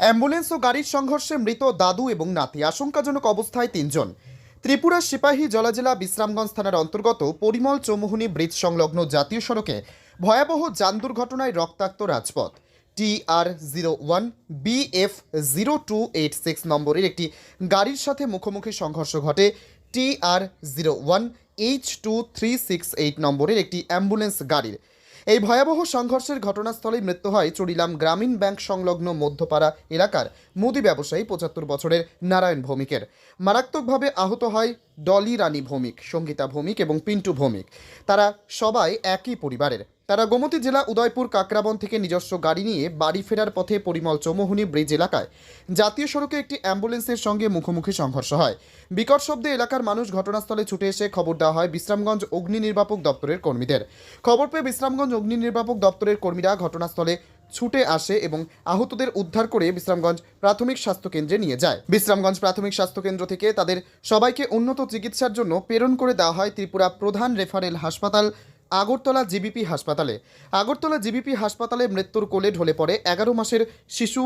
Ambulance ও গাড়ির সংঘর্ষে মৃত দাদু এবং নাতি, আশঙ্কাজনক অবস্থায় ৩ জন। ত্রিপুরার সিপাহী জেলা বিশ্রামগঞ্জ থানার অন্তর্গত পরিমল চৌমুহনী ব্রিজ সংলগ্ন জাতীয় সড়কে ভয়াবহ যান দুর্ঘটনায় রক্তাক্ত রাজপথ। TR01 BF0286 নম্বরের একটি গাড়ির সাথে মুখোমুখি সংঘর্ষ ঘটে TR01 H2368 নম্বরের একটি অ্যাম্বুলেন্স গাড়ির। এই ভয়াবহ সংঘর্ষের ঘটনাস্থলে মৃত্যু হয় চড়িলাম গ্রামীণ ব্যাংক সংলগ্ন মধ্যপাড়া এলাকার মুদি ব্যবসায়ী ৭৫ বছরের নারায়ণ ভৌমিকের। মারাত্মকভাবে আহত হয় ডলি রানী ভৌমিক, সঙ্গীতা ভৌমিক এবং পিন্টু ভৌমিক। তারা সবাই একই পরিবারের। তারা গোমতী জেলা উদয়পুর কাকরাবন থেকে নিজস্ব গাড়ি নিয়ে বাড়ি ফেরার পথে পরিমল চৌমুহনী ব্রিজ এলাকায় জাতীয় সড়কে একটি অ্যাম্বুলেন্সের সঙ্গে মুখোমুখি সংঘর্ষ হয়। বিকট শব্দে এলাকার মানুষ ঘটনাস্থলে ছুটে এসে খবর দেওয়া হয় বিশ্রামগঞ্জ অগ্নি নির্বাপক দপ্তরের কর্মীদের। খবর পেয়ে বিশ্রামগঞ্জ অগ্নি নির্বাপক দপ্তরের কর্মীরা ঘটনাস্থলে ছুটে আসে এবং আহতদের উদ্ধার করে বিশ্রামগঞ্জ প্রাথমিক স্বাস্থ্য কেন্দ্রে নিয়ে যায়। বিশ্রামগঞ্জ প্রাথমিক স্বাস্থ্য কেন্দ্র থেকে তাদের সবাইকে উন্নত চিকিৎসার জন্য প্রেরণ করে দেওয়া হয় ত্রিপুরা প্রধান রেফারেল হাসপাতাল আগরতলা জিবিপি হাসপাতালে। আগরতলা জিবিপি হাসপাতালে মৃত্যুর কোলে ঢলে পড়ে 11 মাসের শিশু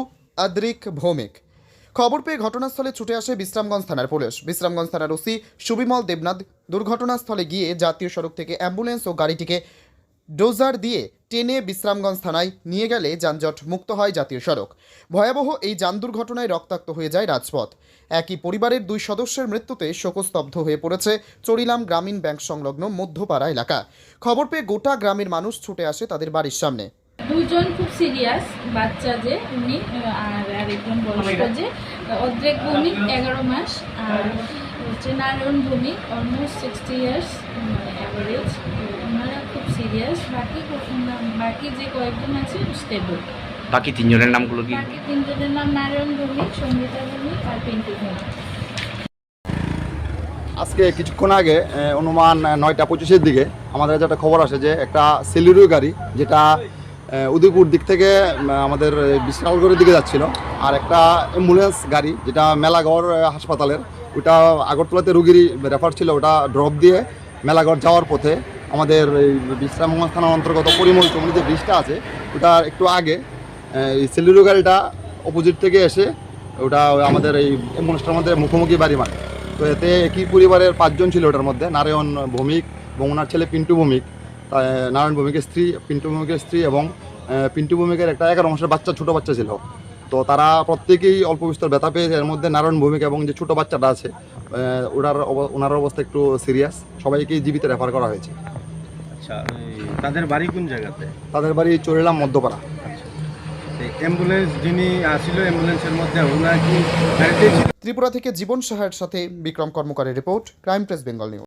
আদ্রিক ভৌমিক। খবর পেয়ে ঘটনাস্থলে ছুটে আসে বিশ্রামগঞ্জ থানার পুলিশ। বিশ্রামগঞ্জ থানার ওসি সুবিমল দেবনাথ দুর্ঘটনাস্থলে গিয়ে জাতীয় সড়ক থেকে অ্যাম্বুলেন্স ও গাড়িটিকে ডোজার দিয়ে টেনে বিশ্রামগঞ্জ থানায় নিয়ে গেলে যানজট মুক্ত হয় জাতীয় সড়ক। ভয়াবহ এই যান দুর্ঘটনায় রক্তাক্ত হয়ে যায় রাজপথ। একই পরিবারের 2 সদস্যের মৃত্যুতে শোকস্তব্ধ হয়ে পড়েছে চড়িলাম গ্রামীণ ব্যাংক সংলগ্ন মধ্যপাড়া এলাকা। খবর পেয়ে গোটা গ্রামের মানুষ ছুটে আসে তাদের বাড়ির সামনে। দুজন খুব সিরিয়াস, বাচ্চা যে উনি আর একজন বয়স্ক যে অদ্রেক ভৌমিক 11 মাস, আর হচ্ছে Narayan Bhowmik almost 60 years average. ওনারা খুব সিরিয়াস। বাকি যে কয়েকজন আছে স্টেবল। বাকি 3 জনের নামগুলো কি? বাকি 3 জনের নাম নারায়ণ ভৌমিক, সঙ্গীতা ভৌমিক আর পিন্টু ভৌমিক। আজকে কিছুক্ষণ আগে অনুমান 9টা 25-এর দিকে আমাদের যেটা খবর আসে যে একটা সেলুরো গাড়ি যেটা উদয়পুর দিক থেকে আমাদের বিশালগড়ের দিকে যাচ্ছিল, আর একটা অ্যাম্বুলেন্স গাড়ি যেটা মেলাগড় হাসপাতালের, ওটা আগরতলাতে রুগীর রেফার ছিল, ওটা ড্রপ দিয়ে মেলাগড় যাওয়ার পথে আমাদের এই বিশ্রামগঞ্জ থানার অন্তর্গত পরিমল চৌমুহনী যে ব্রিজটা আছে ওটা একটু আগে এই সেলুরো গাড়িটা অপোজিট থেকে এসে ওটা আমাদের এই অ্যাম্বুলেন্সটার মধ্যে মুখোমুখি বাড়ি মারে। তো এতে একই পরিবারের 5 জন ছিল ওটার মধ্যে, নারায়ণ ভৌমিক এবং ওনার ছেলে পিন্টু ভৌমিক, নারায়ণ ভৌমিকের স্ত্রী, পিন্টু ভৌমিকের স্ত্রী এবং পিন্টু ভৌমিকের একটা 11 মাসের বাচ্চা, ছোটো বাচ্চা ছিল। তো তারা প্রত্যেকেই অল্প বিস্তর ব্যথা পেয়েছে। এর মধ্যে নারায়ণ ভৌমিক এবং যে ছোটো বাচ্চাটা আছে ওনার অবস্থা একটু সিরিয়াস। সবাইকেই জীবিত রেফার করা হয়েছে। আচ্ছা, তাদের বাড়ি কোন জায়গাতে? তাদের বাড়ি চড়িলাম মধ্যপাড়া। অ্যাম্বুলেন্স যিনি আসছিল অ্যাম্বুলেন্সের মধ্যে ওনার কি গাড়িতে ছিল? ত্রিপুরা থেকে জীবন সাহার সাথে বিক্রম কর্মকারের report, crime press Bengal news.